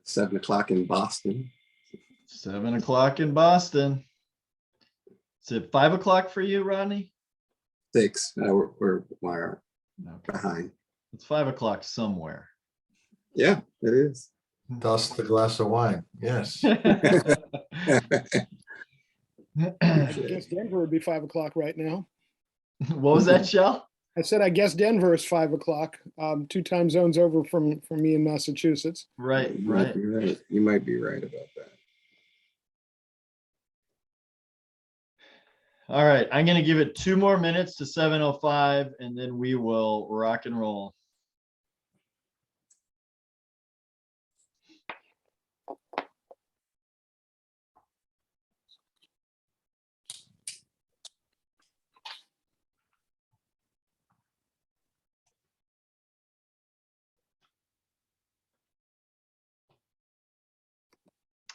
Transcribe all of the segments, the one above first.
7 o'clock in Boston. 7 o'clock in Boston. Is it 5 o'clock for you, Rodney? 6. We're Okay. behind. It's 5 o'clock somewhere. Yeah, it is. Dust the glass of wine. Yes. I guess Denver would be 5 o'clock right now. What was that, Shell? I said, I guess Denver is 5 o'clock, 2 time zones over from me in Massachusetts. Right, You might right. be right. You might be right about that. All right, I'm going to give it 2 more minutes to 7:05, and then we will rock and roll.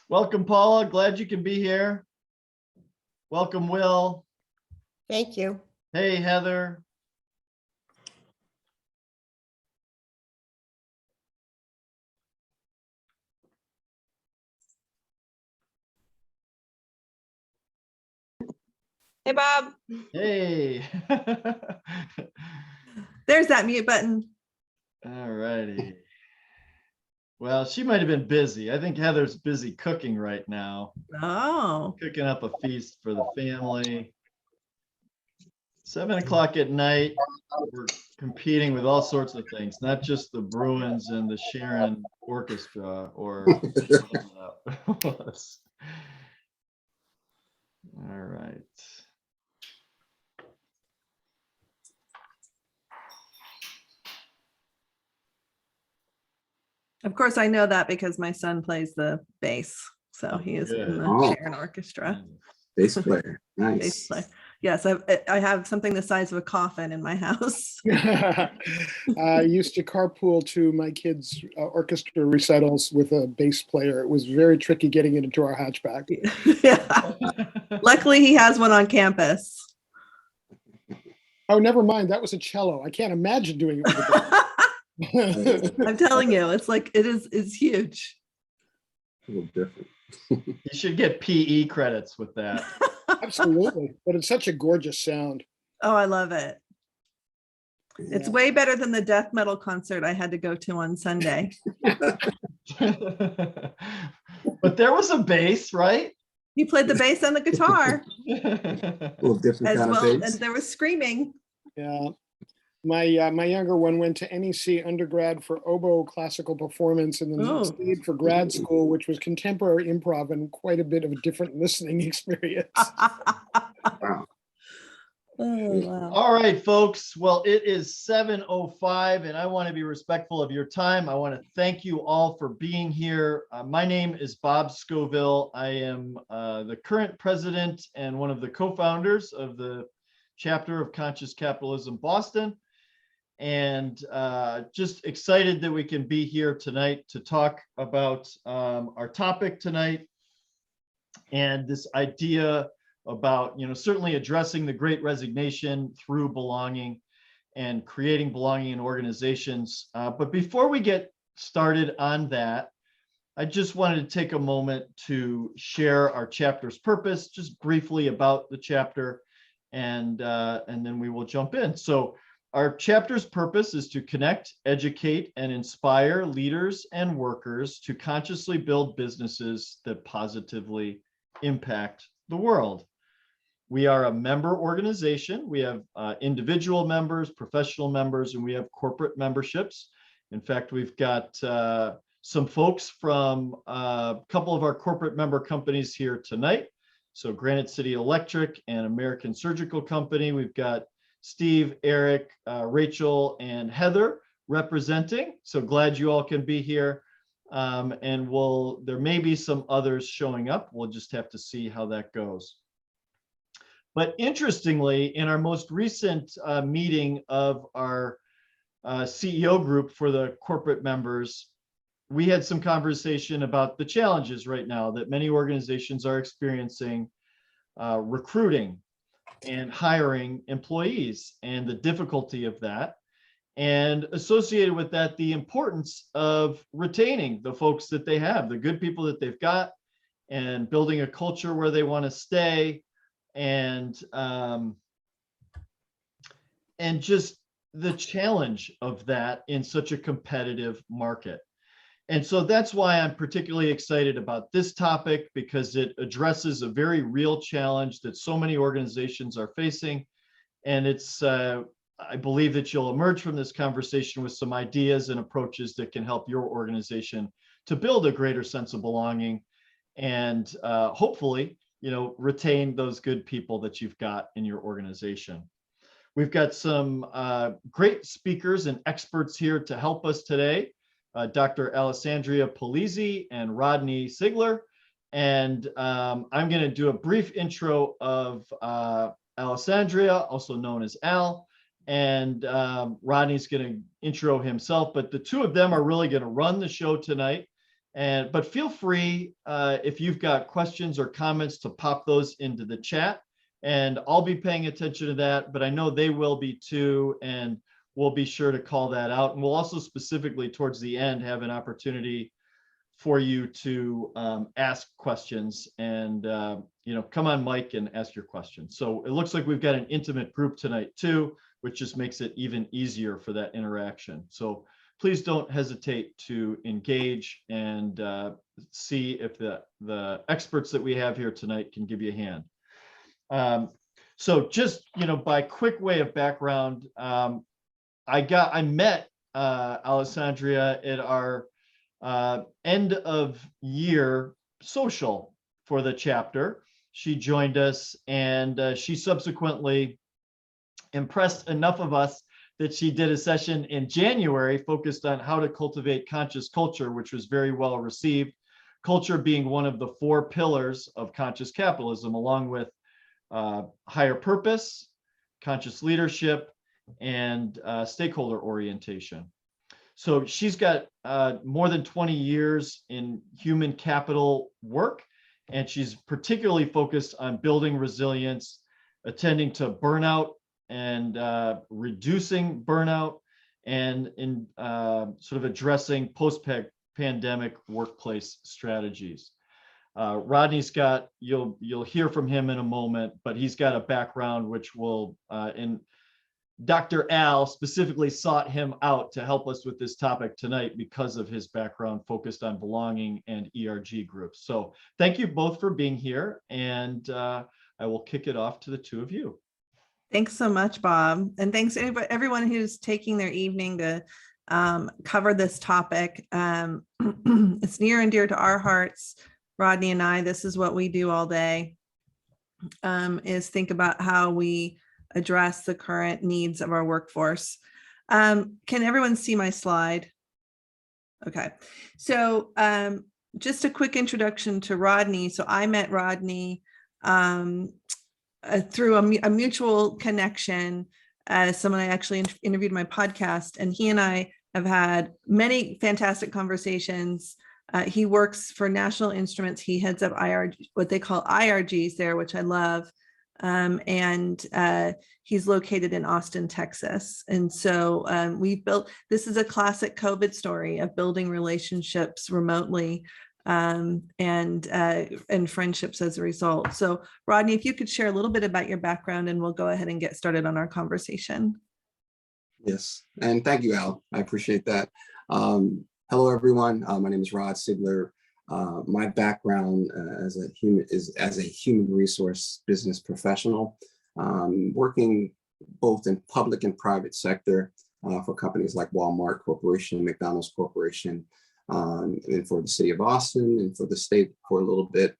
Welcome, Paula. Glad you can be here. Welcome, Will. Thank you. Hey, Heather. Hey, Bob. Hey. There's that mute button. All righty. Well, she might have been busy. I think Heather's busy cooking right now, Oh, cooking up a feast for the family. 7 o'clock at night, we're competing with all sorts of things, not just the Bruins and the Sharon Orchestra or all right. of course, I know that because my son plays the bass. So he is in the Oh. Sharon Orchestra. Bass player. Bass Nice. player. Yes, I have something the size of a coffin in my house. I used to carpool to my kids' orchestra recitals with a bass player. It was very tricky getting it into our hatchback. Yeah. Luckily, he has one on campus. Oh, never mind. That was a cello. I can't imagine doing it with a bass. I'm telling you, it's huge. A little different. You should get PE credits with that. Absolutely. But it's such a gorgeous sound. Oh, I love it. It's way better than the death metal concert I had to go to on Sunday. But there was a bass, right? He played the bass and the guitar A little different as kind well, of and bass. there was screaming. Yeah. My younger one went to NEC undergrad for oboe classical performance and then Oh. stayed for grad school, which was contemporary improv and quite a bit of a different listening experience. Wow. Oh, wow. All right, folks. Well, it is 7:05, and I want to be respectful of your time. I want to thank you all for being here. My name is Bob Scoville. I am the current president and one of the co-founders of the chapter of Conscious Capitalism Boston. And just excited that we can be here tonight to talk about our topic tonight and this idea about, certainly addressing the Great Resignation through belonging and creating belonging in organizations. But before we get started on that, I just wanted to take a moment to share our chapter's purpose, just briefly about the chapter, and then we will jump in. So our chapter's purpose is to connect, educate, and inspire leaders and workers to consciously build businesses that positively impact the world. We are a member organization. We have individual members, professional members, and we have corporate memberships. In fact, we've got some folks from a couple of our corporate member companies here tonight. So Granite City Electric and American Surgical Company. We've got Steve, Eric, Rachel, and Heather representing. So glad you all can be here. And there may be some others showing up. We'll just have to see how that goes. But interestingly, in our most recent meeting of our CEO group for the corporate members, we had some conversation about the challenges right now that many organizations are experiencing recruiting and hiring employees and the difficulty of that. And associated with that, the importance of retaining the folks that they have, the good people that they've got, and building a culture where they want to stay, and just the challenge of that in such a competitive market. And so that's why I'm particularly excited about this topic, because it addresses a very real challenge that so many organizations are facing. And it's, I believe that you'll emerge from this conversation with some ideas and approaches that can help your organization to build a greater sense of belonging and hopefully, retain those good people that you've got in your organization. We've got some great speakers and experts here to help us today. Dr. Alessandria Polizzi and Rodney Sigler. And I'm going to do a brief intro of Alessandria, also known as Al, and Rodney's going to intro himself, but the two of them are really going to run the show tonight. But feel free, if you've got questions or comments, to pop those into the chat, and I'll be paying attention to that, but I know they will be too, and we'll be sure to call that out. And we'll also specifically towards the end have an opportunity for you to ask questions and come on mic and ask your questions. So it looks like we've got an intimate group tonight too, which just makes it even easier for that interaction. So please don't hesitate to engage and see if the experts that we have here tonight can give you a hand. So just, by quick way of background, I met Alessandria at our end of year social for the chapter. She joined us, and she subsequently impressed enough of us that she did a session in January focused on how to cultivate conscious culture, which was very well received. Culture being one of the 4 pillars of conscious capitalism, along with higher purpose, conscious leadership, and stakeholder orientation. So she's got more than 20 years in human capital work, and she's particularly focused on building resilience, attending to burnout and reducing burnout, and in sort of addressing post-pandemic workplace strategies. Rodney's got, you'll hear from him in a moment, but he's got a background which will, Dr. Al specifically sought him out to help us with this topic tonight because of his background focused on belonging and ERG groups. So thank you both for being here, and I will kick it off to the two of you. Thanks so much, Bob. And thanks to everyone who's taking their evening to cover this topic. It's near and dear to our hearts, Rodney and I. This is what we do all day, is think about how we address the current needs of our workforce. Can everyone see my slide? Okay, so just a quick introduction to Rodney. So I met Rodney through a mutual connection, someone I actually interviewed in my podcast, and he and I have had many fantastic conversations. He works for National Instruments. He heads up what they call IRGs there, which I love. And he's located in Austin, Texas. And so we've built, this is a classic COVID story of building relationships remotely and friendships as a result. So Rodney, if you could share a little bit about your background, and we'll go ahead and get started on our conversation. Yes, and thank you, Al. I appreciate that. Hello, everyone. My name is Rod Sigler. My background as a human resource business professional, working both in public and private sector for companies like Walmart Corporation, McDonald's Corporation, and for the city of Austin and for the state for a little bit,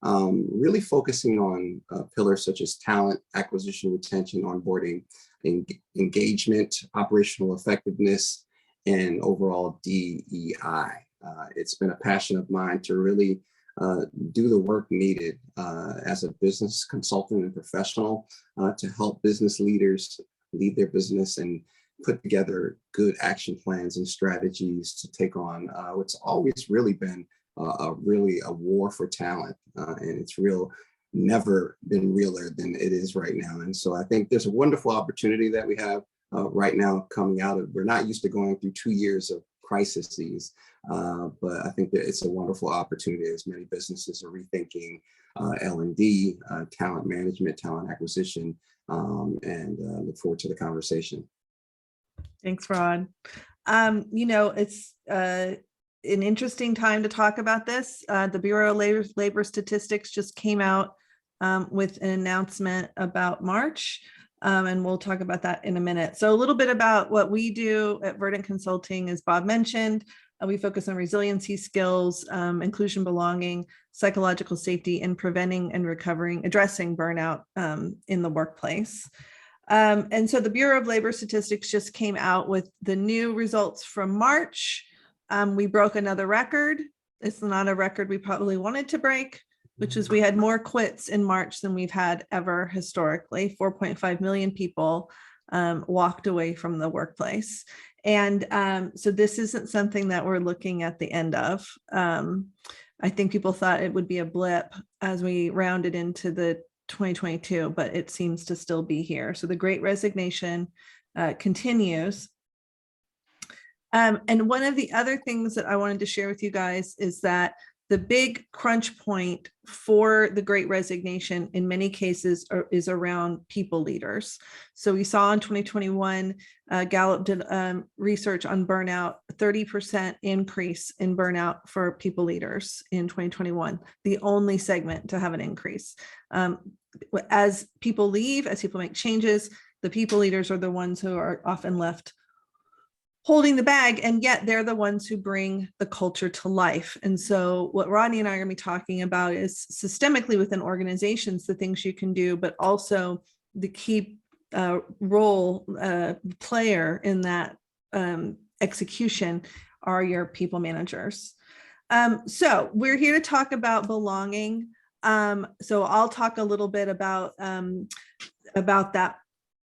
really focusing on pillars such as talent, acquisition, retention, onboarding, engagement, operational effectiveness, and overall DEI. It's been a passion of mine to really do the work needed as a business consultant and professional to help business leaders lead their business and put together good action plans and strategies to take on what's always really been really a war for talent. And it's never been realer than it is right now. And so I think there's a wonderful opportunity that we have right now coming out of, we're not used to going through 2 years of crises, but I think that it's a wonderful opportunity as many businesses are rethinking L&D, talent management, talent acquisition, and look forward to the conversation. Thanks, Rod. It's an interesting time to talk about this. The Bureau of Labor Statistics just came out with an announcement about March, and we'll talk about that in a minute. So a little bit about what we do at Verdant Consulting, as Bob mentioned. We focus on resiliency skills, inclusion, belonging, psychological safety, and preventing and addressing burnout in the workplace. And so the Bureau of Labor Statistics just came out with the new results from March. We broke another record. It's not a record we probably wanted to break, which is we had more quits in March than we've had ever historically. 4.5 million people walked away from the workplace. And so this isn't something that we're looking at the end of. I think people thought it would be a blip as we rounded into the 2022, but it seems to still be here. So the Great Resignation continues. And one of the other things that I wanted to share with you guys is that the big crunch point for the Great Resignation in many cases is around people leaders. So we saw in 2021, Gallup did research on burnout, 30% increase in burnout for people leaders in 2021, the only segment to have an increase. As people leave, as people make changes, the people leaders are the ones who are often left holding the bag, and yet they're the ones who bring the culture to life. And so what Rodney and I are going to be talking about is systemically within organizations, the things you can do, but also the key role player in that execution are your people managers. So we're here to talk about belonging. So I'll talk a little bit about that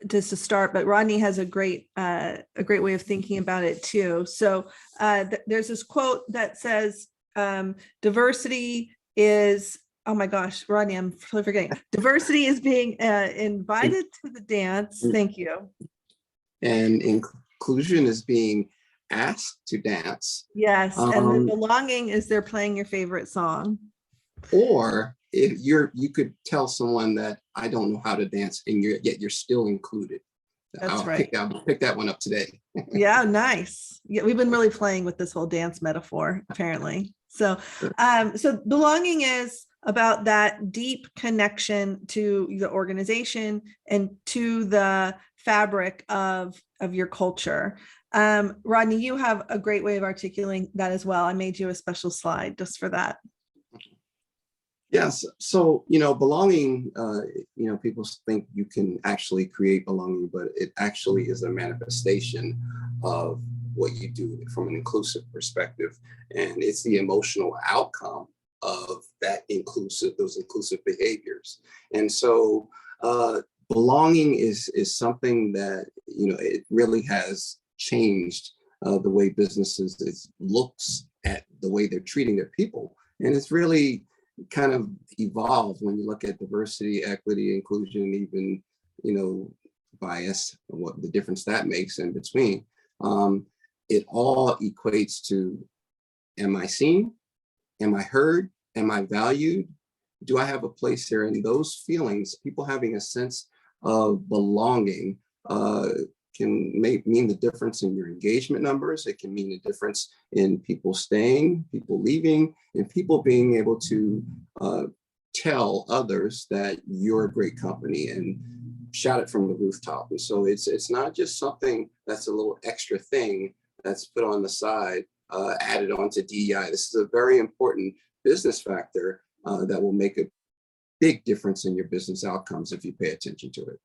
just to start, but Rodney has a great way of thinking about it too. So there's this quote that says, diversity is, oh my gosh, Rodney, I'm totally forgetting. Diversity is being invited to the dance. Thank you. And inclusion is being asked to dance. Yes, and the belonging is they're playing your favorite song. Or if you could tell someone that I don't know how to dance, and yet you're still included. That's right. Pick that one up today. Yeah, nice. Yeah, we've been really playing with this whole dance metaphor, apparently. So, so belonging is about that deep connection to the organization and to the fabric of your culture. Rodney, you have a great way of articulating that as well. I made you a special slide just for that. Yes. So, belonging, people think you can actually create belonging, but it actually is a manifestation of what you do from an inclusive perspective. And it's the emotional outcome of those inclusive behaviors. And so belonging is something that, it really has changed the way businesses looks at the way they're treating their people. And it's really kind of evolved when you look at diversity, equity, inclusion, even, bias, and what the difference that makes in between. It all equates to, am I seen? Am I heard? Am I valued? Do I have a place here? And those feelings, people having a sense of belonging, can mean the difference in your engagement numbers. It can mean the difference in people staying, people leaving, and people being able to tell others that you're a great company and shout it from the rooftop. And so it's not just something that's a little extra thing that's put on the side, added on to DEI. This is a very important business factor that will make a big difference in your business outcomes if you pay attention to it.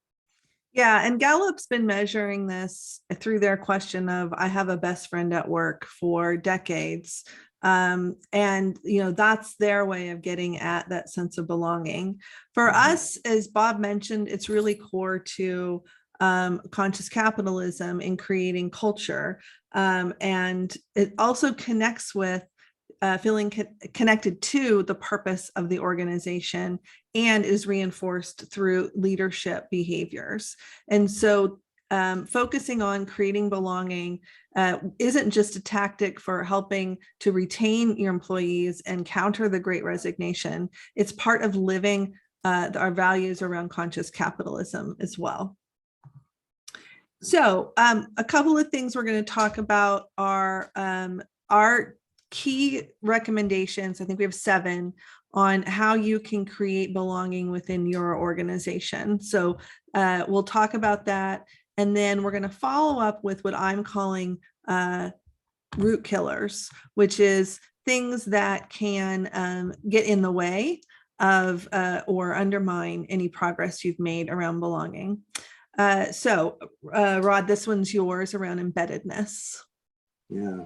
Yeah, and Gallup's been measuring this through their question of, I have a best friend at work for decades. And, that's their way of getting at that sense of belonging. For us, as Bob mentioned, it's really core to conscious capitalism in creating culture. And it also connects with feeling connected to the purpose of the organization and is reinforced through leadership behaviors. And so focusing on creating belonging isn't just a tactic for helping to retain your employees and counter the Great Resignation. It's part of living our values around conscious capitalism as well. So a couple of things we're going to talk about are our key recommendations. I think we have 7 on how you can create belonging within your organization. So we'll talk about that. And then we're going to follow up with what I'm calling root killers, which is things that can get in the way of or undermine any progress you've made around belonging. Rod, this one's yours around embeddedness. Yeah.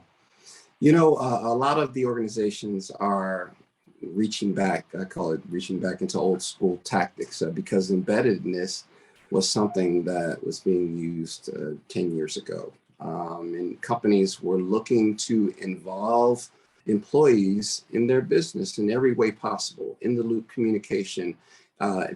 You know, a lot of the organizations are reaching back, I call it reaching back into old school tactics because embeddedness was something that was being used 10 years ago. And companies were looking to involve employees in their business in every way possible, in the loop communication,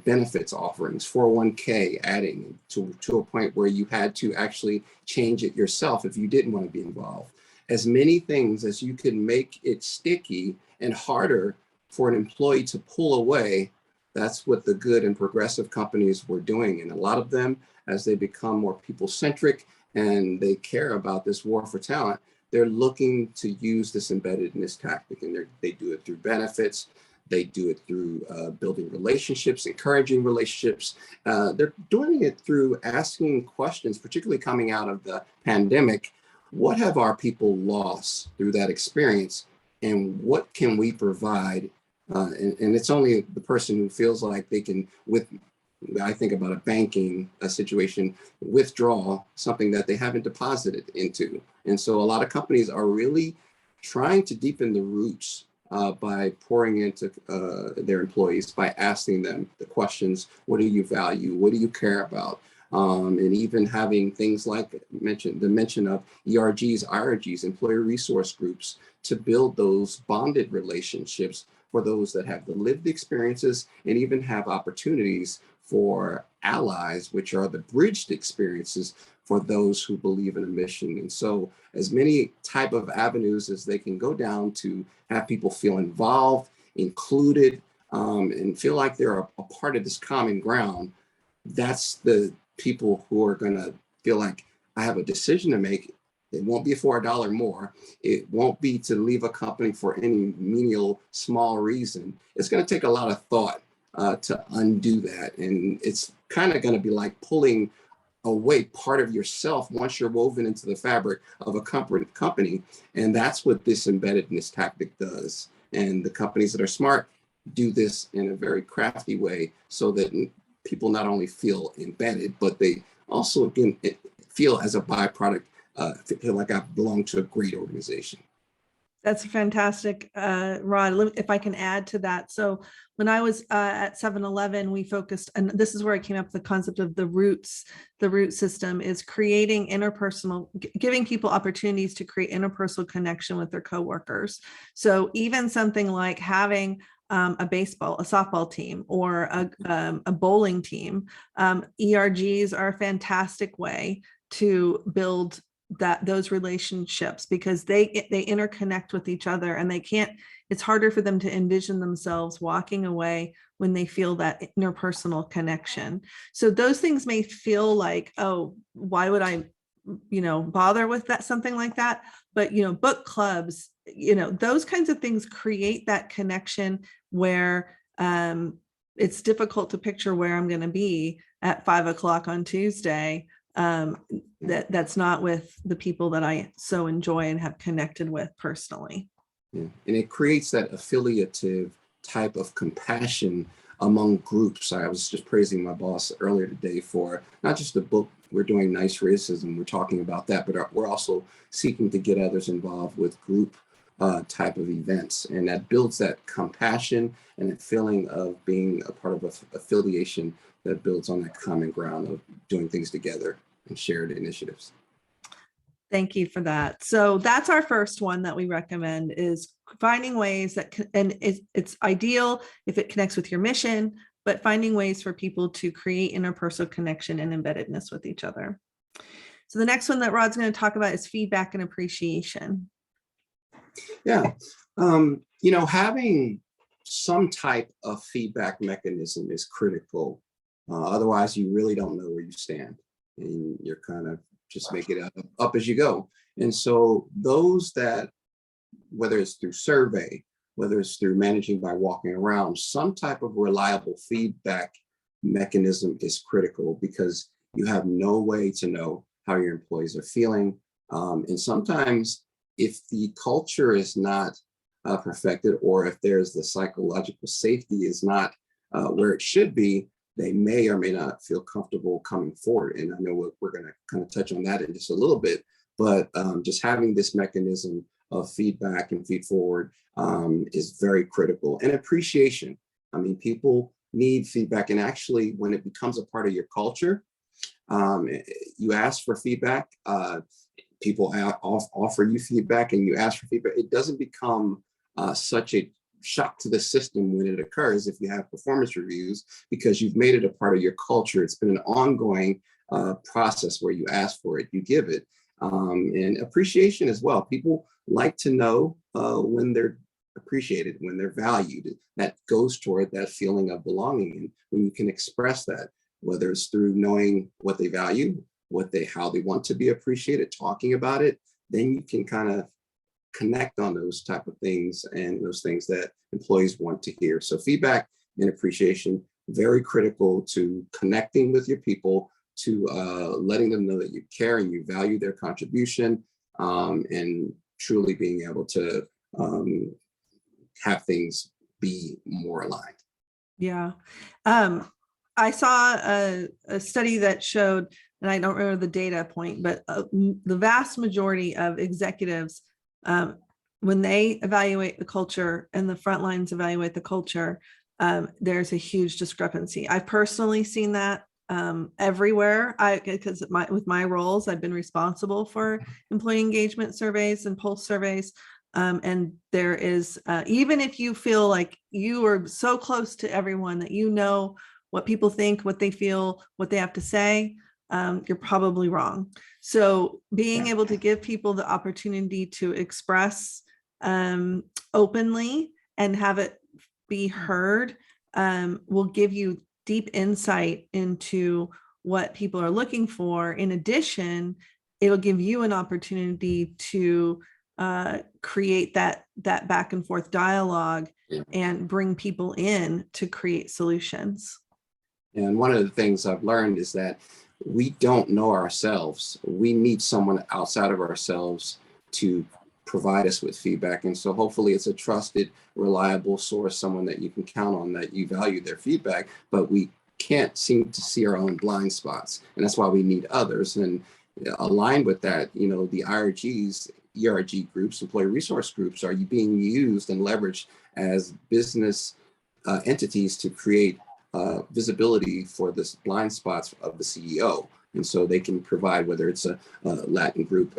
benefits offerings, 401k, adding to a point where you had to actually change it yourself if you didn't want to be involved. As many things as you can make it sticky and harder for an employee to pull away. That's what the good and progressive companies were doing. And a lot of them, as they become more people-centric and they care about this war for talent, they're looking to use this embeddedness tactic, and they do it through benefits. They do it through building relationships, encouraging relationships. They're doing it through asking questions, particularly coming out of the pandemic. What have our people lost through that experience? And what can we provide? And it's only the person who feels like they can, I think about a banking situation, withdraw something that they haven't deposited into. And so a lot of companies are really trying to deepen the roots by pouring into their employees, by asking them the questions: what do you value? What do you care about? And even having things like the mention of ERGs, IRGs, employer resource groups, to build those bonded relationships for those that have the lived experiences, and even have opportunities for allies, which are the bridged experiences for those who believe in a mission. And so as many type of avenues as they can go down to have people feel involved, included, and feel like they're a part of this common ground. That's the people who are going to feel like, I have a decision to make. It won't be for $1 more. It won't be to leave a company for any menial small reason. It's going to take a lot of thought to undo that. And it's kind of going to be like pulling away part of yourself once you're woven into the fabric of a company. And that's what this embeddedness tactic does. And the companies that are smart do this in a very crafty way so that people not only feel embedded, but they also again feel as a byproduct, feel like I belong to a great organization. That's fantastic, Rod. If I can add to that. So when I was at 7-Eleven, we focused, and this is where I came up with the concept of the roots. The root system is creating interpersonal, giving people opportunities to create interpersonal connection with their coworkers. So even something like having a softball team, or a bowling team, ERGs are a fantastic way to build those relationships, because they interconnect with each other, and it's harder for them to envision themselves walking away when they feel that interpersonal connection. So those things may feel like, oh, why would I, bother with that, something like that? But, book clubs, those kinds of things create that connection where it's difficult to picture where I'm going to be at 5 o'clock on Tuesday. That's not with the people that I so enjoy and have connected with personally. Yeah. And it creates that affiliative type of compassion among groups. I was just praising my boss earlier today for not just the book, we're doing Nice Racism, we're talking about that, but we're also seeking to get others involved with group type of events. And that builds that compassion and that feeling of being a part of an affiliation that builds on that common ground of doing things together and shared initiatives. Thank you for that. So that's our first one that we recommend, is finding ways that, and it's ideal if it connects with your mission, but finding ways for people to create interpersonal connection and embeddedness with each other. So the next one that Rod's going to talk about is feedback and appreciation. Yeah. Having some type of feedback mechanism is critical. Otherwise, you really don't know where you stand, and you're kind of just make it up as you go. And so those that, whether it's through survey, whether it's through managing by walking around, some type of reliable feedback mechanism is critical, because you have no way to know how your employees are feeling. And sometimes if the culture is not perfected, or if there's the psychological safety is not where it should be, they may or may not feel comfortable coming forward. And I know we're going to kind of touch on that in just a little bit, but just having this mechanism of feedback and feed forward is very critical. And appreciation. I mean, people need feedback. And actually, when it becomes a part of your culture, you ask for feedback, people offer you feedback, and you ask for feedback. It doesn't become such a shock to the system when it occurs if you have performance reviews, because you've made it a part of your culture. It's been an ongoing process where you ask for it, you give it. And appreciation as well. People like to know when they're appreciated, when they're valued. That goes toward that feeling of belonging. And when you can express that, whether it's through knowing what they value, how they want to be appreciated, talking about it, then you can kind of connect on those type of things and those things that employees want to hear. So feedback and appreciation, very critical to connecting with your people, to letting them know that you care and you value their contribution, and truly being able to have things be more aligned. Yeah. I saw a study that showed, and I don't remember the data point, but the vast majority of executives, when they evaluate the culture and the front lines evaluate the culture, there's a huge discrepancy. I've personally seen that everywhere. Because with my roles, I've been responsible for employee engagement surveys and pulse surveys. And there is, even if you feel like you are so close to everyone that you know what people think, what they feel, what they have to say, you're probably wrong. So being able to give people the opportunity to express openly and have it be heard will give you deep insight into what people are looking for. In addition, it'll give you an opportunity to create that back and forth dialogue and bring people in to create solutions. And one of the things I've learned is that we don't know ourselves. We need someone outside of ourselves to provide us with feedback. And so hopefully it's a trusted, reliable source, someone that you can count on, that you value their feedback, but we can't seem to see our own blind spots. And that's why we need others. And aligned with that, the IRGs, ERG groups, employee resource groups, are being used and leveraged as business entities to create visibility for this blind spots of the CEO. And so they can provide, whether it's a Latin group,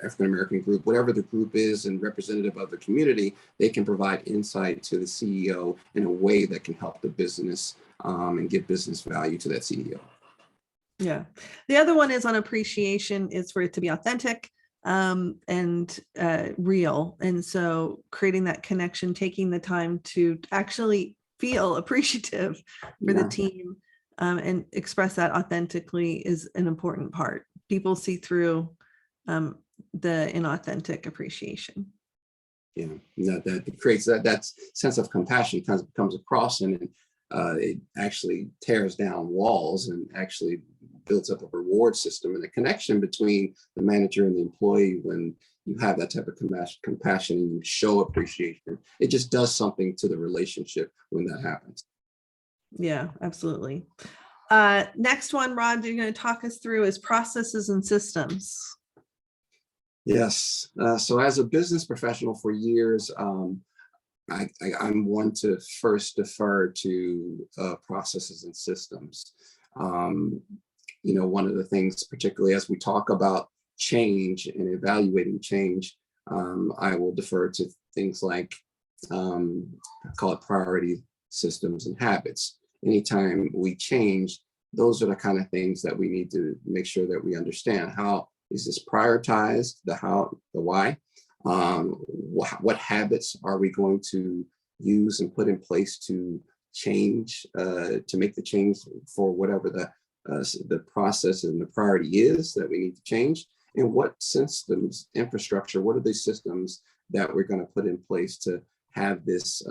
African-American group, whatever the group is and representative of the community, they can provide insight to the CEO in a way that can help the business and give business value to that CEO. Yeah. The other one is on appreciation, is for it to be authentic and real. And so creating that connection, taking the time to actually feel appreciative for the team and express that authentically is an important part. People see through the inauthentic appreciation. Yeah, that creates that sense of compassion comes across, and it actually tears down walls and actually builds up a reward system and a connection between the manager and the employee. When you have that type of compassion and you show appreciation, it just does something to the relationship when that happens. Yeah, absolutely. Next one, Rod, you're going to talk us through is processes and systems. Yes. So as a business professional for years, I'm one to first defer to processes and systems. One of the things, particularly as we talk about change and evaluating change, I will defer to things like, I call it priority systems and habits. Anytime we change, those are the kind of things that we need to make sure that we understand. How is this prioritized? The how, the why. What habits are we going to use and put in place to change, to make the change for whatever the process and the priority is that we need to change? And what systems, infrastructure, what are the systems that we're going to put in place to have this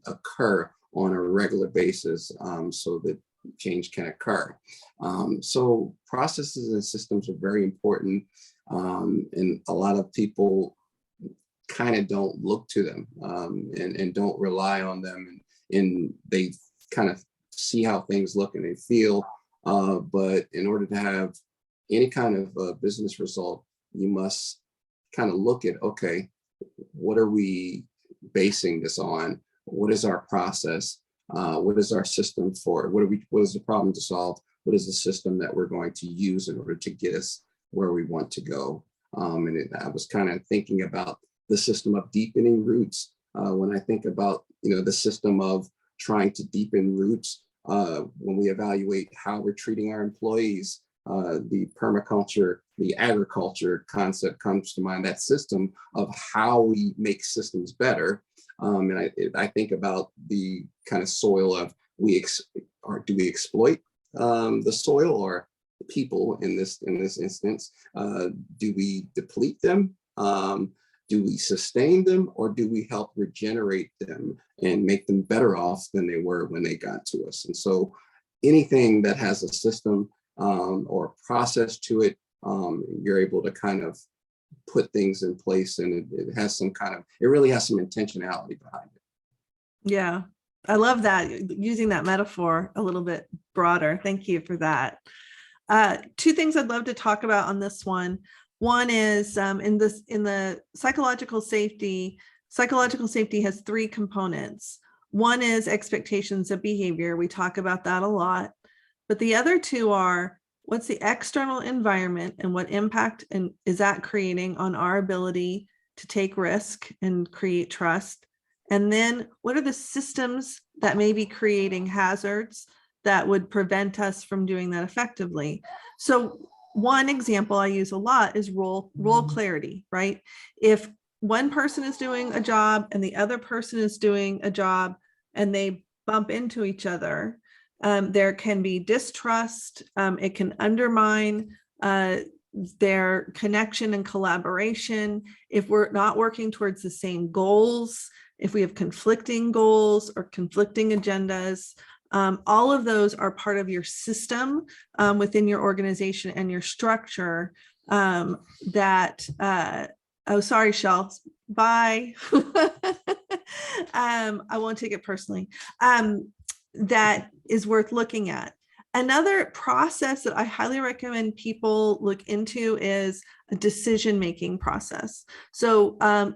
occur on a regular basis, so that change can occur? So processes and systems are very important, and a lot of people kind of don't look to them, and don't rely on them, and they kind of see how things look and they feel, but in order to have any kind of business result, you must kind of look at, okay, what are we basing this on? What is our process? What is our system for? What is the problem to solve? What is the system that we're going to use in order to get us where we want to go? I was kind of thinking about the system of deepening roots. When I think about, the system of trying to deepen roots, when we evaluate how we're treating our employees, the permaculture, the agriculture concept comes to mind, that system of how we make systems better. And I think about the kind of soil of do we exploit the soil or the people in this instance? Do we deplete them? Do we sustain them, or do we help regenerate them and make them better off than they were when they got to us? And so anything that has a system or a process to it, you're able to kind of put things in place, and it has some kind of, it really has some intentionality behind it. Yeah, I love that, using that metaphor a little bit broader. Thank you for that. Two things I'd love to talk about on this one. One is in the psychological safety has three components. One is expectations of behavior. We talk about that a lot, but the other two are, what's the external environment and what impact is that creating on our ability to take risk and create trust? And then what are the systems that may be creating hazards that would prevent us from doing that effectively? So one example I use a lot is role clarity, right? If one person is doing a job and the other person is doing a job and they bump into each other, there can be distrust. It can undermine their connection and collaboration. If we're not working towards the same goals, if we have conflicting goals or conflicting agendas, all of those are part of your system within your organization and your structure oh, sorry, Shell, bye. I won't take it personally. That is worth looking at. Another process that I highly recommend people look into is a decision-making process. So, I've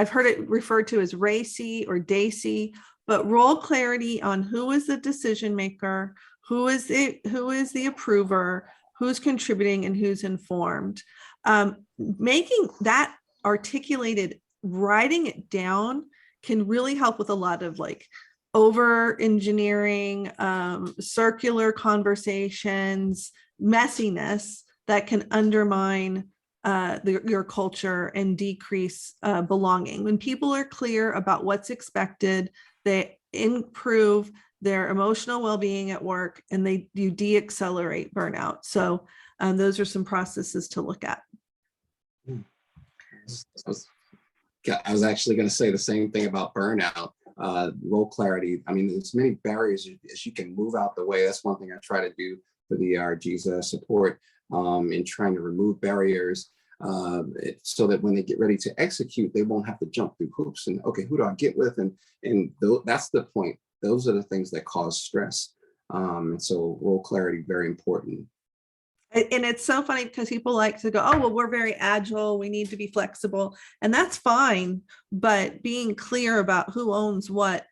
heard it referred to as RACI or DACI, but role clarity on who is the decision maker, who is the approver, who's contributing, and who's informed. Making that articulated, writing it down can really help with a lot of over engineering, circular conversations, messiness that can undermine your culture and decrease belonging. When people are clear about what's expected, they improve their emotional well-being at work, and you de-accelerate burnout. So those are some processes to look at. I was actually going to say the same thing about burnout, role clarity. I mean, there's many barriers as you can move out the way. That's one thing I try to do for the ERG's support in trying to remove barriers so that when they get ready to execute, they won't have to jump through hoops and, okay, who do I get with? And that's the point. Those are the things that cause stress. And so role clarity, very important. And it's so funny because people like to go, oh, well, we're very agile, we need to be flexible, and that's fine. But being clear about who owns what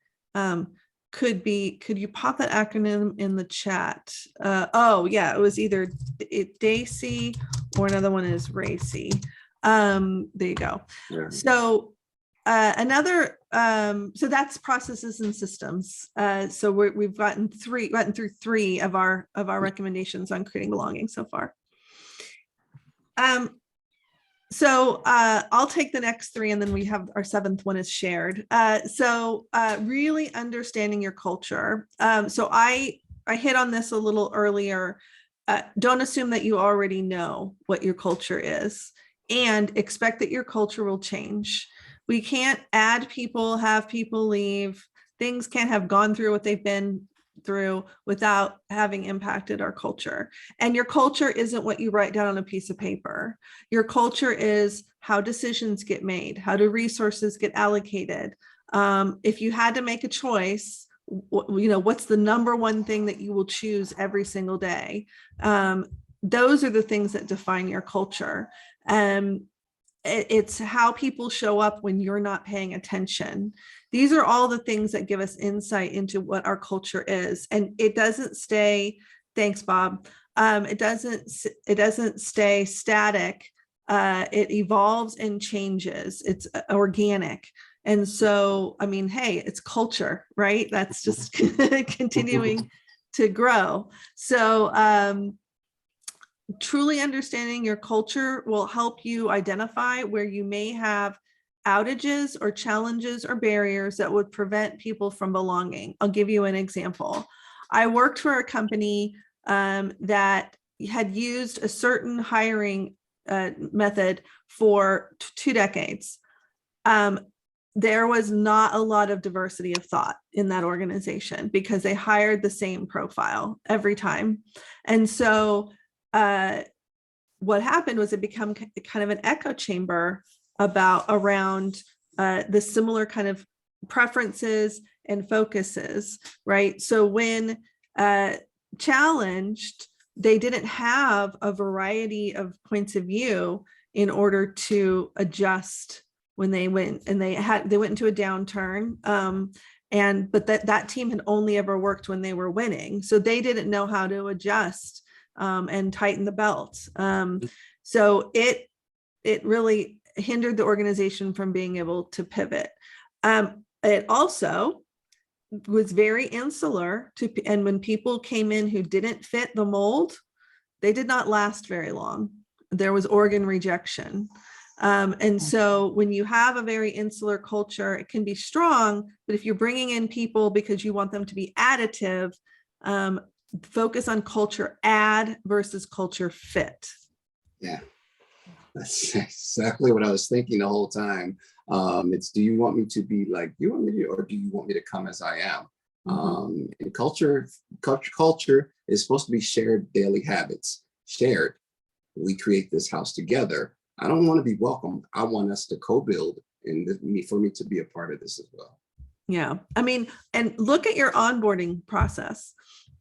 could you pop that acronym in the chat? Oh, yeah, it was either DACI or another one is RACI. There you go. Yeah. So So that's processes and systems. So we've gotten through three of our recommendations on creating belonging so far. So I'll take the next three, and then we have our seventh one is shared. So really understanding your culture. So I hit on this a little earlier. Don't assume that you already know what your culture is, and expect that your culture will change. We can't add people, have people leave. Things can't have gone through what they've been through without having impacted our culture. And your culture isn't what you write down on a piece of paper. Your culture is how decisions get made, how do resources get allocated. If you had to make a choice, what's the number one thing that you will choose every single day? Those are the things that define your culture. It's how people show up when you're not paying attention. These are all the things that give us insight into what our culture is. And it doesn't stay, thanks, Bob. It doesn't stay static. It evolves and changes. It's organic. And so, I mean, hey, it's culture, right? That's just continuing to grow. So, truly understanding your culture will help you identify where you may have outages or challenges or barriers that would prevent people from belonging. I'll give you an example. I worked for a company that had used a certain hiring method for 2 decades. There was not a lot of diversity of thought in that organization because they hired the same profile every time. And so what happened was it became kind of an echo chamber around the similar kind of preferences and focuses, right? So when challenged, they didn't have a variety of points of view in order to adjust when they went into a downturn. But that team had only ever worked when they were winning. So they didn't know how to adjust and tighten the belt. So it really hindered the organization from being able to pivot. It also was very insular and when people came in who didn't fit the mold, they did not last very long. There was organ rejection. And so when you have a very insular culture, it can be strong, but if you're bringing in people because you want them to be additive, focus on culture add versus culture fit. Yeah, that's exactly what I was thinking the whole time. It's, do you want me to be like you want me to, or do you want me to come as I am? And culture is supposed to be shared daily habits. Shared, we create this house together. I don't want to be welcomed. I want us to co-build and for me to be a part of this as well. Yeah, I mean, and look at your onboarding process.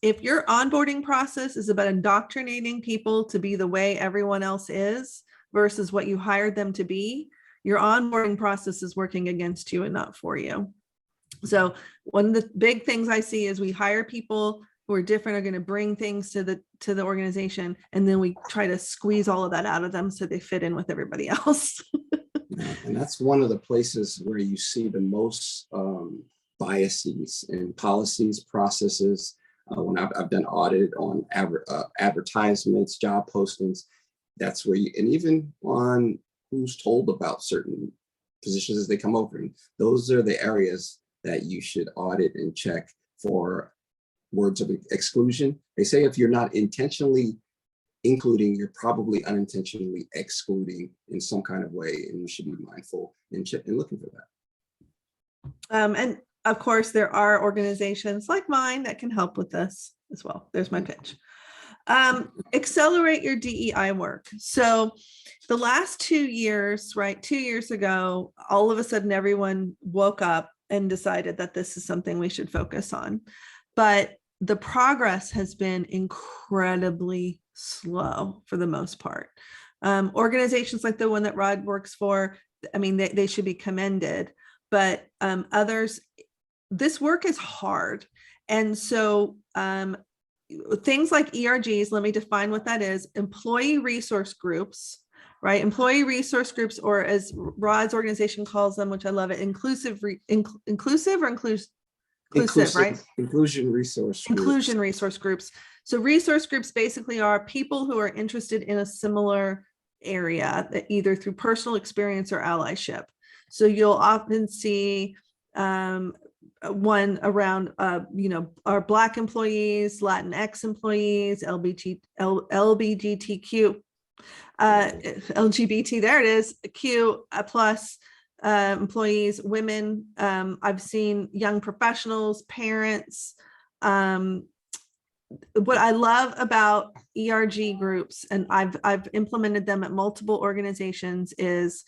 If your onboarding process is about indoctrinating people to be the way everyone else is versus what you hired them to be, your onboarding process is working against you and not for you. So one of the big things I see is we hire people who are different, are going to bring things to the organization, and then we try to squeeze all of that out of them so they fit in with everybody else. And that's one of the places where you see the most biases in policies, processes. When I've done audit on advertisements, job postings, that's where you, and even on who's told about certain positions as they come over. And those are the areas that you should audit and check for words of exclusion. They say if you're not intentionally including, you're probably unintentionally excluding in some kind of way, and you should be mindful and looking for that. And of course, there are organizations like mine that can help with this as well. There's my pitch. Accelerate your DEI work. So the last 2 years, right? 2 years ago, all of a sudden, everyone woke up and decided that this is something we should focus on. But the progress has been incredibly slow for the most part. Organizations like the one that Rod works for, I mean, they should be commended, but others, this work is hard. And so things like ERGs, let me define what that is: employee resource groups right? Employee resource groups, or as Rod's organization calls them, which I love it, inclusive or inclusive, right? Inclusion resource groups. Inclusion resource groups. So resource groups basically are people who are interested in a similar area, either through personal experience or allyship. So you'll often see one around, our Black employees, Latinx employees, LGBTQ, LGBT, there it is, Q plus employees, women. I've seen young professionals, parents. What I love about ERG groups, and I've implemented them at multiple organizations, is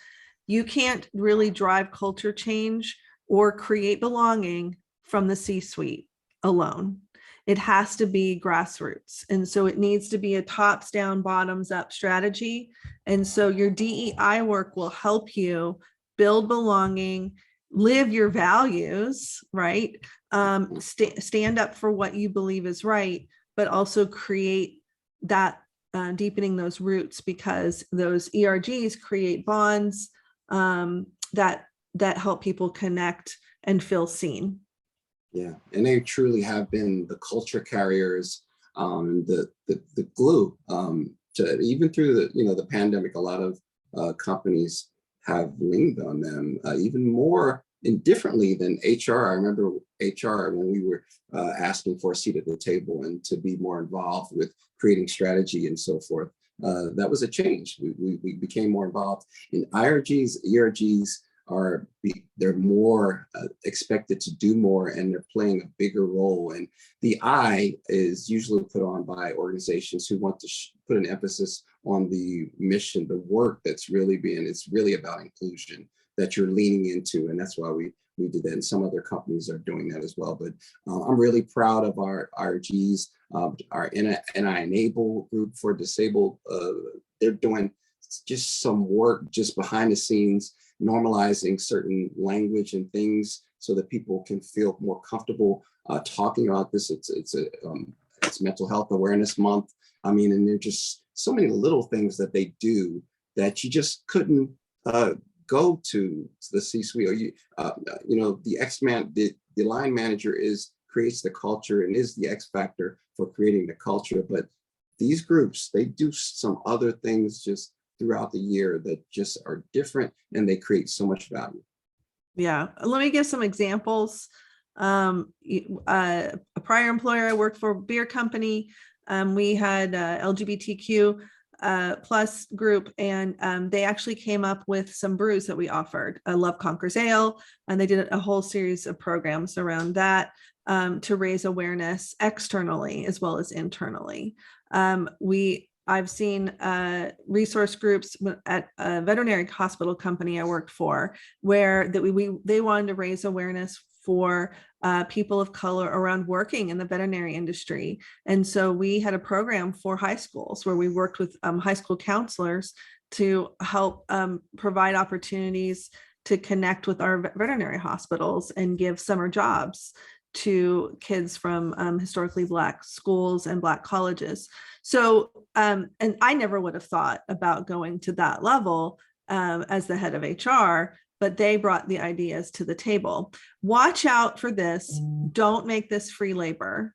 you can't really drive culture change or create belonging from the C-suite alone. It has to be grassroots. And so it needs to be a tops down, bottoms up strategy. And so your DEI work will help you build belonging, live your values, right? Stand up for what you believe is right, but also create that, deepening those roots, because those ERGs create bonds that help people connect and feel seen. Yeah, and they truly have been the culture carriers, the glue. Even through the pandemic, a lot of companies have leaned on them even more indifferently than HR. I remember HR when we were asking for a seat at the table and to be more involved with creating strategy and so forth. That was a change. We became more involved in IRGs, ERGs. They're more expected to do more, and they're playing a bigger role. And the I is usually put on by organizations who want to put an emphasis on the mission, the work it's really about inclusion that you're leaning into. And that's why we did that. And some other companies are doing that as well. But I'm really proud of our IRGs, our NI Enable group for disabled. They're doing just some work just behind the scenes, normalizing certain language and things so that people can feel more comfortable talking about this. It's Mental Health Awareness Month. I mean, and there are just so many little things that they do that you just couldn't go to the C-suite, or the line manager creates the culture and is the X factor for creating the culture. But these groups, they do some other things just throughout the year that just are different, and they create so much value. Yeah, let me give some examples. A prior employer I worked for, beer company, we had LGBTQ plus group, and they actually came up with some brews that we offered. Love Conquers Ale, and they did a whole series of programs around that to raise awareness externally as well as internally. I've seen resource groups at a veterinary hospital company I worked for, where they wanted to raise awareness for people of color around working in the veterinary industry. And so we had a program for high schools where we worked with high school counselors to help provide opportunities to connect with our veterinary hospitals and give summer jobs to kids from historically Black schools and Black colleges. So, and I never would have thought about going to that level as the head of HR, but they brought the ideas to the table. Watch out for this. Don't make this free labor.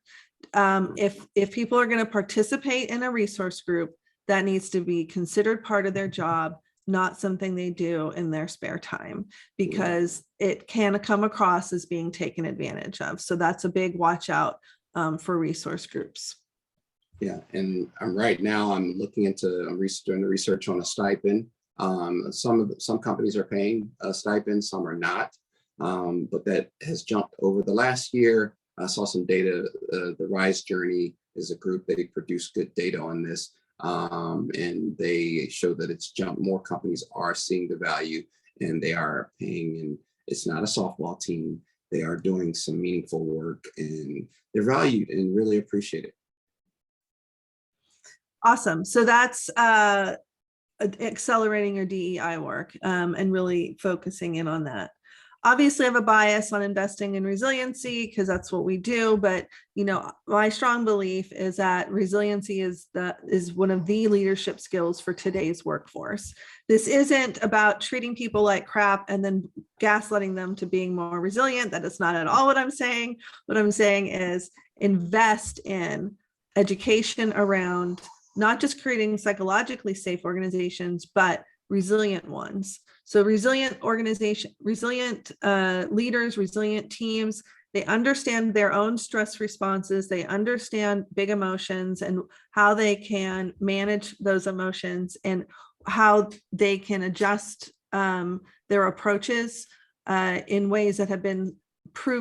If people are going to participate in a resource group, that needs to be considered part of their job, not something they do in their spare time, because it can come across as being taken advantage of. So that's a big watch out for resource groups. Yeah, and right now I'm doing the research on a stipend. Some companies are paying a stipend, some are not, but that has jumped over the last year. I saw some data. The Rise Journey is a group. They produce good data on this, and they show that it's jumped. More companies are seeing the value, and they are paying. And it's not a softball team. They are doing some meaningful work, and they're valued and really appreciated. Awesome. So that's accelerating your DEI work and really focusing in on that. obviously I have a bias on investing in resiliency because that's what we do. But, my strong belief is that resiliency is one of the leadership skills for today's workforce. This isn't about treating people like crap and then gaslighting them to being more resilient. That is not at all what I'm saying. What I'm saying is invest in education around not just creating psychologically safe organizations, but resilient ones. So resilient leaders, resilient teams, they understand their own stress responses. They understand big emotions and how they can manage those emotions and how they can adjust their approaches in ways that have been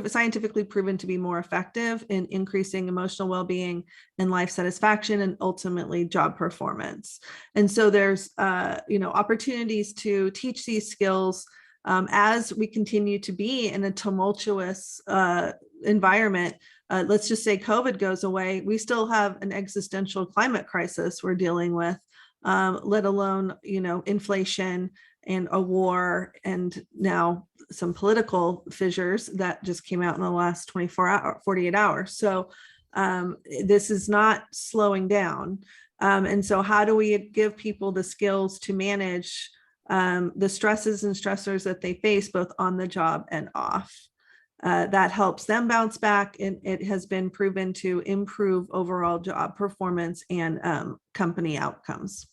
scientifically proven to be more effective in increasing emotional well-being and life satisfaction and ultimately job performance. And so there's opportunities to teach these skills as we continue to be in a tumultuous environment. Let's just say COVID goes away, we still have an existential climate crisis we're dealing with, let alone inflation and a war, and now some political fissures that just came out in the last 48 hours. So this is not slowing down. And so how do we give people the skills to manage the stresses and stressors that they face both on the job and off? That helps them bounce back, and it has been proven to improve overall job performance and company outcomes.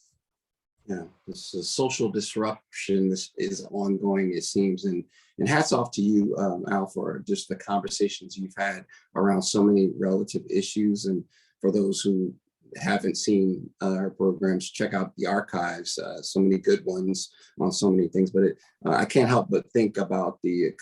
Yeah, this is social disruption. This is ongoing, it seems, and hats off to you, Al, for just the conversations you've had around so many relative issues. And for those who haven't seen our programs, check out the archives. So many good ones on so many things. But I can't help but think about the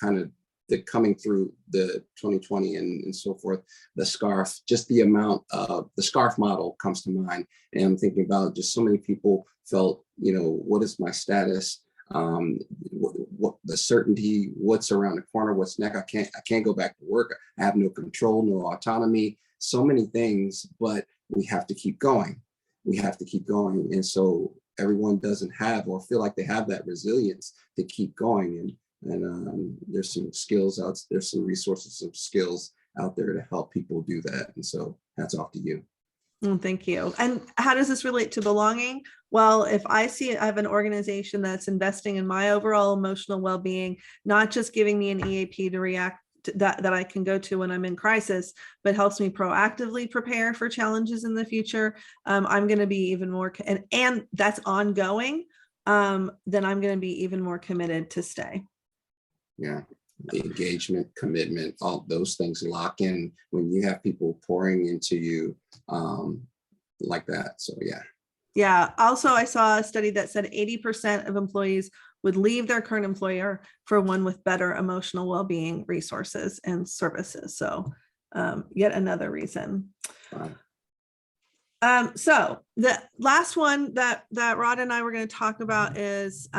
coming through the 2020 and so forth, the scarf, just the amount of the scarf model comes to mind. And I'm thinking about just so many people felt, what is my status? What the certainty, what's around the corner, what's next? I can't go back to work. I have no control, no autonomy, so many things, but we have to keep going. We have to keep going. And so everyone doesn't have or feel like they have that resilience to keep going. And there's some skills out, there's some resources, some skills out there to help people do that. And so hats off to you. Thank you. And how does this relate to belonging? Well, if I have an organization that's investing in my overall emotional well-being, not just giving me an EAP to react to that I can go to when I'm in crisis, but helps me proactively prepare for challenges in the future, I'm going to be even more, and that's ongoing, then I'm going to be even more committed to stay. Yeah. The engagement, commitment, all those things lock in when you have people pouring into you like that. So yeah. Yeah. Also, I saw a study that said 80% of employees would leave their current employer for one with better emotional well-being resources and services. So yet another reason. So the last one that Rod and I were going to talk about is,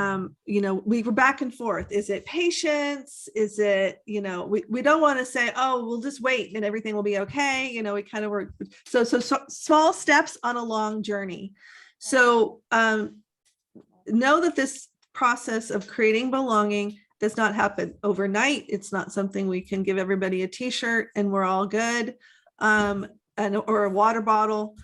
we were back and forth. Is it patience? Is it, we don't want to say, oh, we'll just wait and everything will be okay. We kind of were, so small steps on a long journey. So know that this process of creating belonging does not happen overnight. It's not something we can give everybody a t-shirt and we're all good, or a water bottle.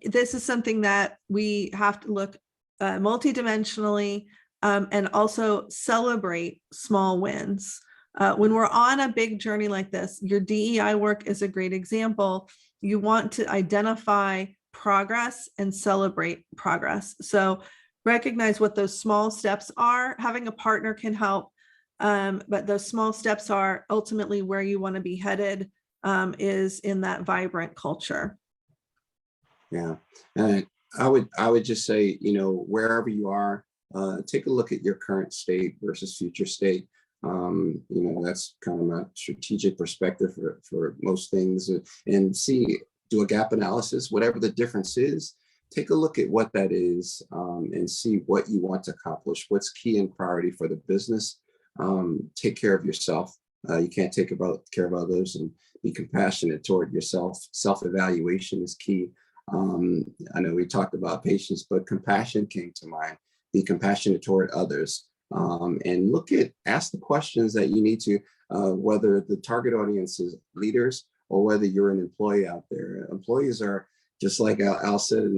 This is something that we have to look multidimensionally and also celebrate small wins. When we're on a big journey like this, your DEI work is a great example. You want to identify progress and celebrate progress. So recognize what those small steps are. Having a partner can help, but those small steps are ultimately where you want to be headed. Is in that vibrant culture. Yeah, and I would just say, wherever you are, take a look at your current state versus future state. That's kind of my strategic perspective for most things, and do a gap analysis, whatever the difference is. Take a look at what that is and see what you want to accomplish, what's key and priority for the business. Take care of yourself. You can't take care of others, and be compassionate toward yourself. Self-evaluation is key. I know we talked about patience, but compassion came to mind. Be compassionate toward others. and ask the questions that you need to, whether the target audience is leaders or whether you're an employee out there. Employees are, just like Al said,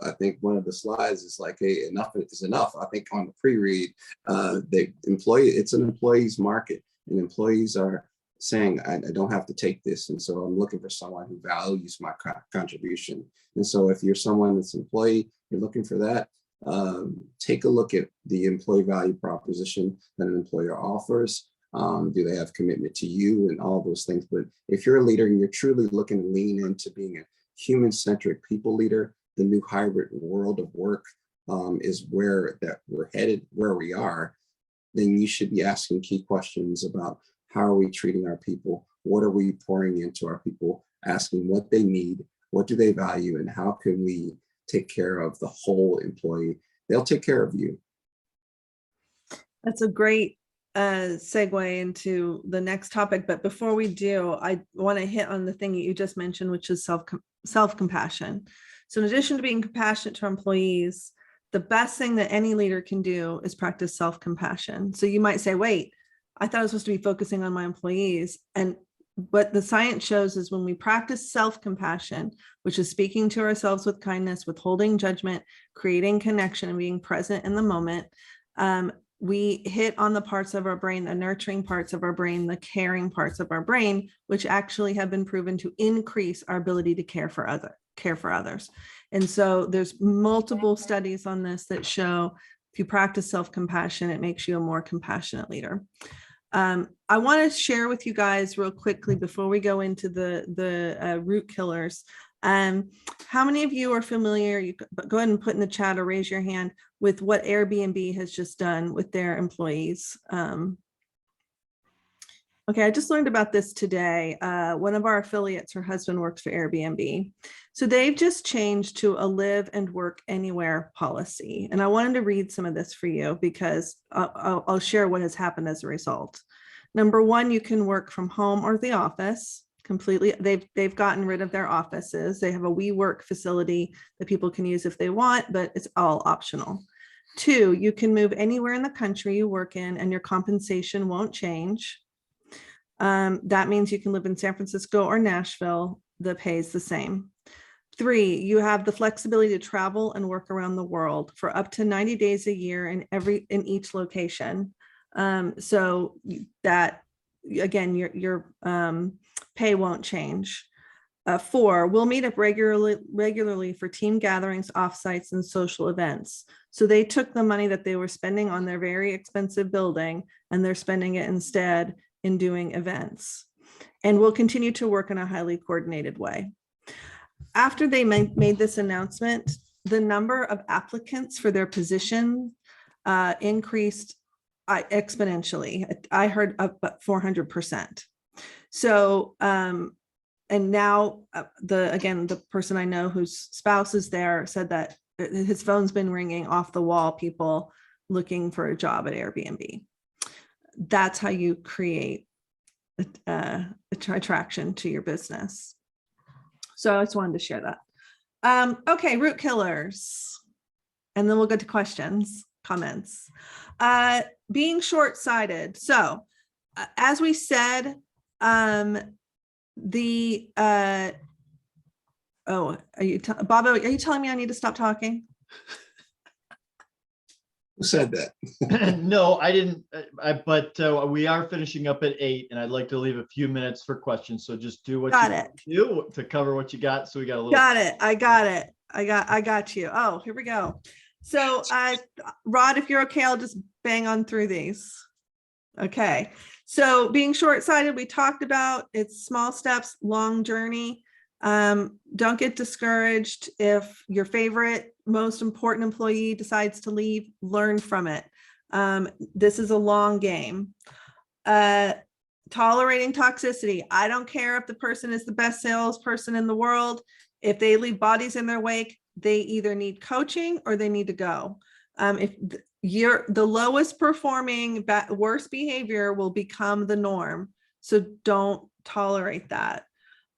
I think one of the slides is like, hey, enough is enough. I think on the pre-read, it's an employee's market, and employees are saying, I don't have to take this. And so I'm looking for someone who values my contribution. And so if you're someone that's an employee, you're looking for that, take a look at the employee value proposition that an employer offers. Do they have commitment to you and all those things? But if you're a leader and you're truly looking to lean into being a human-centric people leader, the new hybrid world of work is where that we're headed, where we are, then you should be asking key questions about how are we treating our people? What are we pouring into our people? Asking what they need, what do they value, and how can we take care of the whole employee? They'll take care of you. That's a great segue into the next topic. But before we do, I want to hit on the thing that you just mentioned, which is self-compassion. So in addition to being compassionate to our employees, the best thing that any leader can do is practice self-compassion. So you might say, wait, I thought I was supposed to be focusing on my employees. And what the science shows is when we practice self-compassion, which is speaking to ourselves with kindness, withholding judgment, creating connection, and being present in the moment, we hit on the parts of our brain, the nurturing parts of our brain, the caring parts of our brain, which actually have been proven to increase our ability to care for others. And so there's multiple studies on this that show if you practice self-compassion, it makes you a more compassionate leader. I want to share with you guys real quickly before we go into the root killers. How many of you are familiar? You go ahead and put in the chat or raise your hand with what Airbnb has just done with their employees. Okay, I just learned about this today. One of our affiliates, her husband works for Airbnb. So they've just changed to a live and work anywhere policy. And I wanted to read some of this for you because I'll share what has happened as a result. Number one, you can work from home or the office completely. They've gotten rid of their offices. They have a WeWork facility that people can use if they want, but it's all optional. Two, you can move anywhere in the country you work in and your compensation won't change. That means you can live in San Francisco or Nashville. The pay is the same. Three, you have the flexibility to travel and work around the world for up to 90 days a year in each location. So that, again, your pay won't change. Four, we'll meet up regularly for team gatherings, offsites, and social events. So they took the money that they were spending on their very expensive building and they're spending it instead in doing events. And we'll continue to work in a highly coordinated way. After they made this announcement, the number of applicants for their position increased exponentially. I heard up 400%. So, and now the person I know whose spouse is there said that his phone's been ringing off the wall, people looking for a job at Airbnb. That's how you create attraction to your business. So I just wanted to share that. Okay, root killers. And then we'll get to questions, comments. Being short-sighted. So as we said, Bob, are you telling me I need to stop talking? Who said that? No, I didn't. But we are finishing up at 8, and I'd like to leave a few minutes for questions. So just do what you do to cover what you got. So we got a little. Got it. I got you. Oh, here we go. So, Rod, if you're okay, I'll just bang on through these. Okay. So being short-sighted, we talked about it's small steps, long journey. Don't get discouraged if your favorite, most important employee decides to leave. Learn from it. This is a long game. Tolerating toxicity. I don't care if the person is the best salesperson in the world. If they leave bodies in their wake, they either need coaching or they need to go. If you're the lowest performing, worst behavior will become the norm. So don't tolerate that.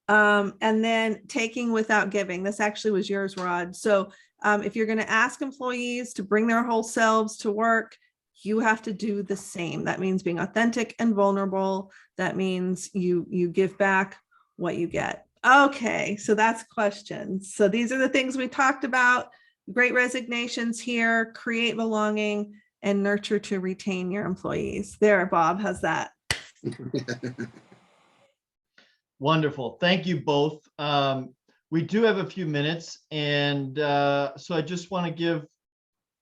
And then taking without giving. This actually was yours, Rod. So if you're going to ask employees to bring their whole selves to work, you have to do the same. That means being authentic and vulnerable. That means you give back what you get. Okay, so that's questions. So these are the things we talked about. Great resignations here, create belonging, and nurture to retain your employees. There, Bob, how's that? Wonderful. Thank you both. We do have a few minutes, and so I just want to give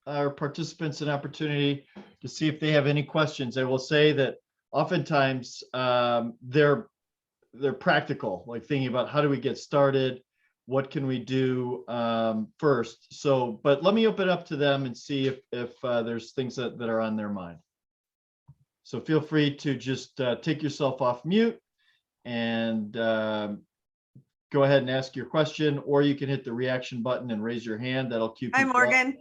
our participants an opportunity to see if they have any questions. I will say that oftentimes they're practical, like thinking about how do we get started, what can we do first. So, but let me open up to them and see if there's things that are on their mind. So feel free to just take yourself off mute and go ahead and ask your question, or you can hit the reaction button and raise your hand. That'll cue Hi, people up. Morgan.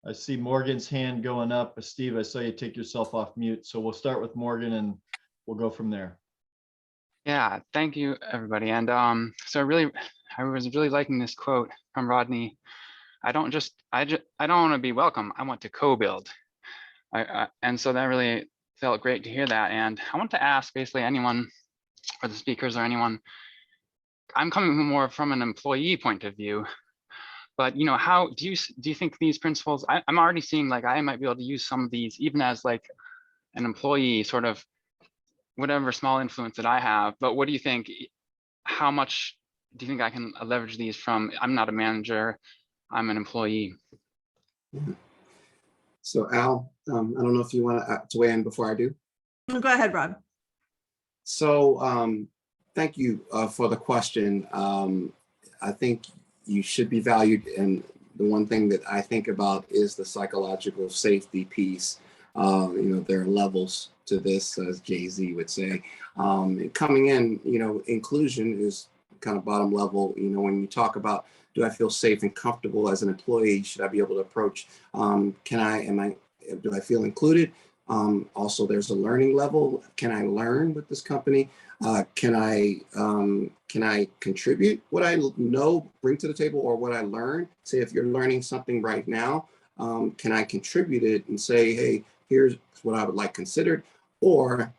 I see Morgan's hand going up. Steve, I saw you take yourself off mute. So we'll start with Morgan and we'll go from there. Yeah, thank you, everybody. And so I was really liking this quote from Rodney. I don't want to be welcome. I want to co-build. And so that really felt great to hear that. And I want to ask basically anyone, or the speakers or anyone, I'm coming more from an employee point of view, but how do you think these principles, I'm already seeing like I might be able to use some of these even as like an employee, sort of whatever small influence that I have. But what do you think? How much do you think I can leverage these from? I'm not a manager, I'm an employee. So Al, I don't know if you want to weigh in before I do. Go ahead, Rod. So thank you for the question. I think you should be valued, and the one thing that I think about is the psychological safety piece. There are levels to this, as Jay-Z would say. Coming in, inclusion is kind of bottom level. When you talk about, do I feel safe and comfortable as an employee? Should I be able to approach? Do I feel included? Also, there's a learning level. Can I learn with this company? Can I contribute what I know, bring to the table, or what I learned? Say if you're learning something right now, can I contribute it and say, hey, here's what I would like considered? Or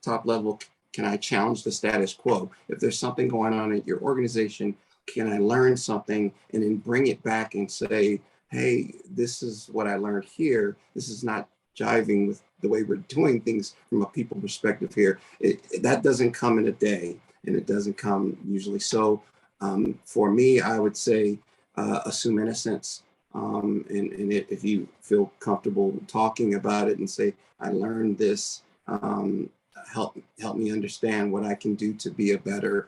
top level, can I challenge the status quo? If there's something going on at your organization, can I learn something and then bring it back and say, hey, this is what I learned here. This is not jiving with the way we're doing things from a people perspective here. That doesn't come in a day, and it doesn't come usually. So for me, I would say assume innocence. And if you feel comfortable talking about it and say, I learned this, help me understand what I can do to be a better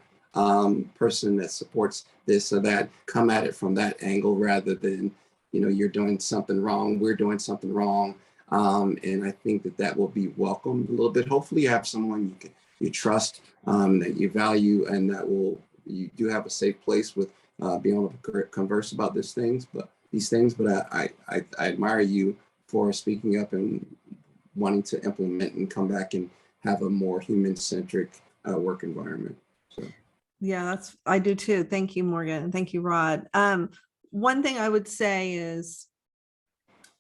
person that supports this or that, come at it from that angle rather than, you're doing something wrong, we're doing something wrong. And I think that will be welcomed a little bit. Hopefully you have someone you trust, that you value, and you do have a safe place with being able to converse about these things. But I admire you for speaking up and wanting to implement and come back and have a more human-centric work environment. So. Yeah, I do too. Thank you, Morgan. And thank you, Rod. One thing I would say is,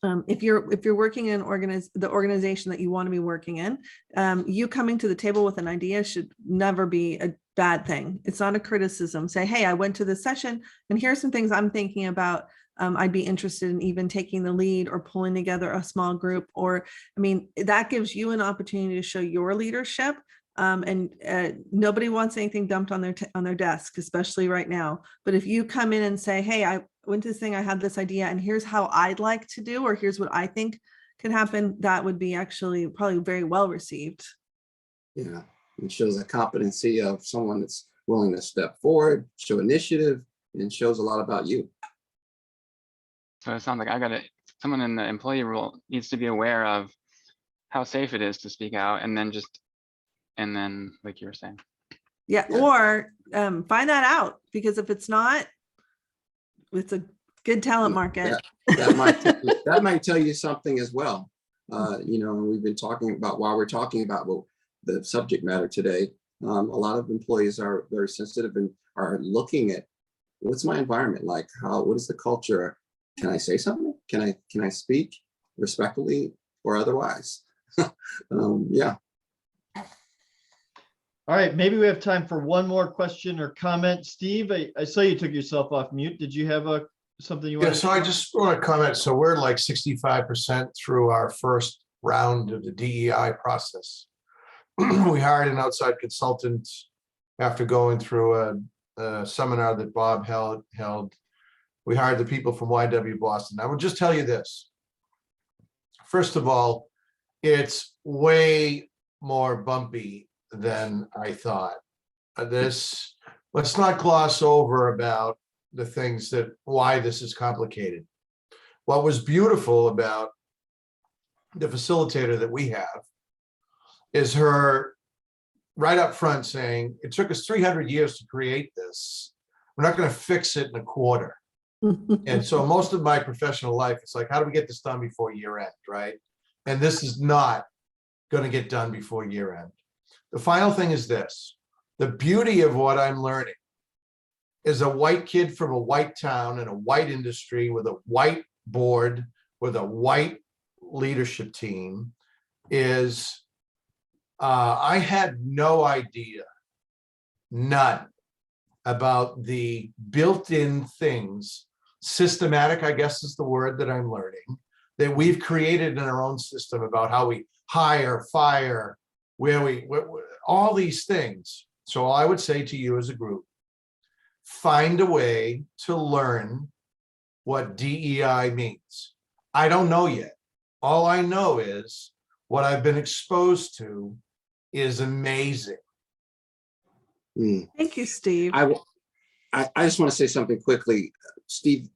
if you're working in the organization that you want to be working in, you coming to the table with an idea should never be a bad thing. It's not a criticism. Say, hey, I went to this session and here's some things I'm thinking about. I'd be interested in even taking the lead or pulling together a small group, that gives you an opportunity to show your leadership. Nobody wants anything dumped on their desk, especially right now. But if you come in and say, hey, I went to this thing, I had this idea, and here's how I'd like to do, or here's what I think can happen, that would be actually probably very well received. Yeah, it shows a competency of someone that's willing to step forward, show initiative, and shows a lot about you. So it sounds like someone in the employee role needs to be aware of how safe it is to speak out, and then like you were saying. Yeah. Or find that out, because if it's not, it's a good talent market. That might tell you something as well. We've been talking about, while we're talking about the subject matter today, a lot of employees are very sensitive and are looking at, what's my environment like? What is the culture? Can I say something? Can I speak respectfully? or otherwise. Yeah. All right, maybe we have time for one more question or comment. Steve, I saw you took yourself off mute. Did you have something you Yeah, want so I just want to comment. So we're like 65% through our first round of the DEI process. We hired an outside consultant after going through a seminar that Bob held. We hired the people from YW Boston. I would just tell you this. First of all, it's way more bumpy than I thought. Let's not gloss over about the things why this is complicated. What was beautiful about the facilitator that we have is her right up front saying, it took us 300 years to create this. We're not going to fix it in a quarter. And so most of my professional life, it's like, how do we get this done before year end, right? And this is not going to get done before year end. The final thing is this. The beauty of what I'm learning is a white kid from a white town in a white industry with a white board, with a white leadership team is, I had no idea, none, about the built-in things, systematic, I guess is the word that I'm learning, that we've created in our own system about how we hire, fire, all these things. So I would say to you as a group, find a way to learn what DEI means. I don't know yet. All I know is what I've been exposed to is amazing. Thank you, Steve. I just want to say something quickly. Steve,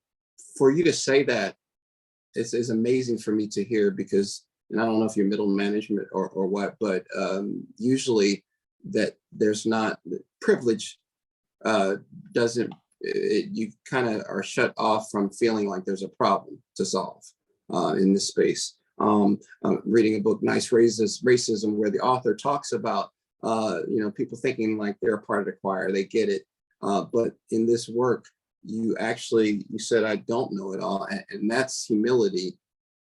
for you to say that is amazing for me to hear, because, and I don't know if you're middle management or what, but usually that there's not privilege doesn't, you kind of are shut off from feeling like there's a problem to solve in this space. Reading a book, Nice Racism, where the author talks about people thinking like they're a part of the choir, they get it. But in this work, you said, I don't know it all. And that's humility.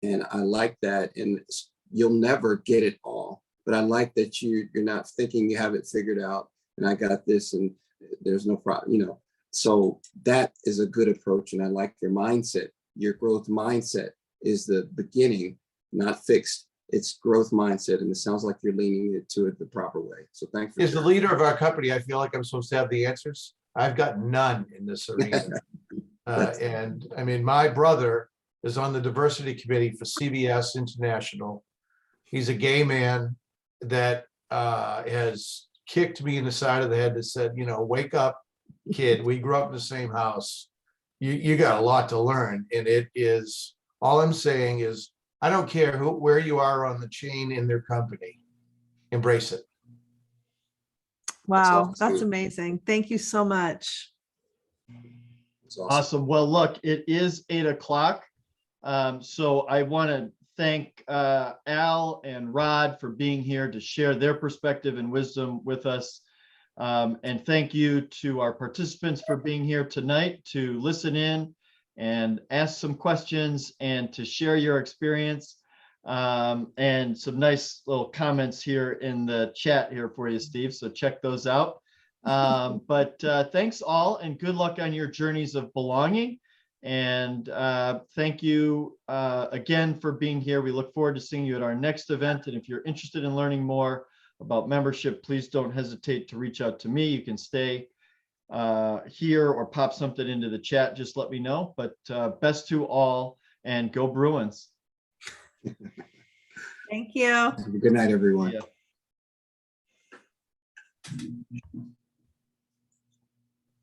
And I like that. And you'll never get it all. But I like that you're not thinking you have it figured out and I got this and there's no problem, So that is a good approach. And I like your mindset. Your growth mindset is the beginning, not fixed. It's growth mindset. And it sounds like you're leaning into it the proper way. So thanks. As the leader of our company, I feel like I'm supposed to have the answers. I've got none in this arena. And I mean, my brother is on the diversity committee for CBS International. He's a gay man that has kicked me in the side of the head that said, wake up, kid. We grew up in the same house. You got a lot to learn. And it is, all I'm saying is, I don't care where you are on the chain in their company, embrace it. Wow, that's amazing. Thank you so much. Awesome. Well, look, it is 8 o'clock. So I want to thank Al and Rod for being here to share their perspective and wisdom with us. And thank you to our participants for being here tonight to listen in and ask some questions and to share your experience. And some nice little comments here in the chat here for you, Steve. So check those out. But thanks all and good luck on your journeys of belonging. And thank you again for being here. We look forward to seeing you at our next event. And if you're interested in learning more about membership, please don't hesitate to reach out to me. You can stay here or pop something into the chat. Just let me know. But best to all and go Bruins. Thank you. Good night, everyone. Yeah.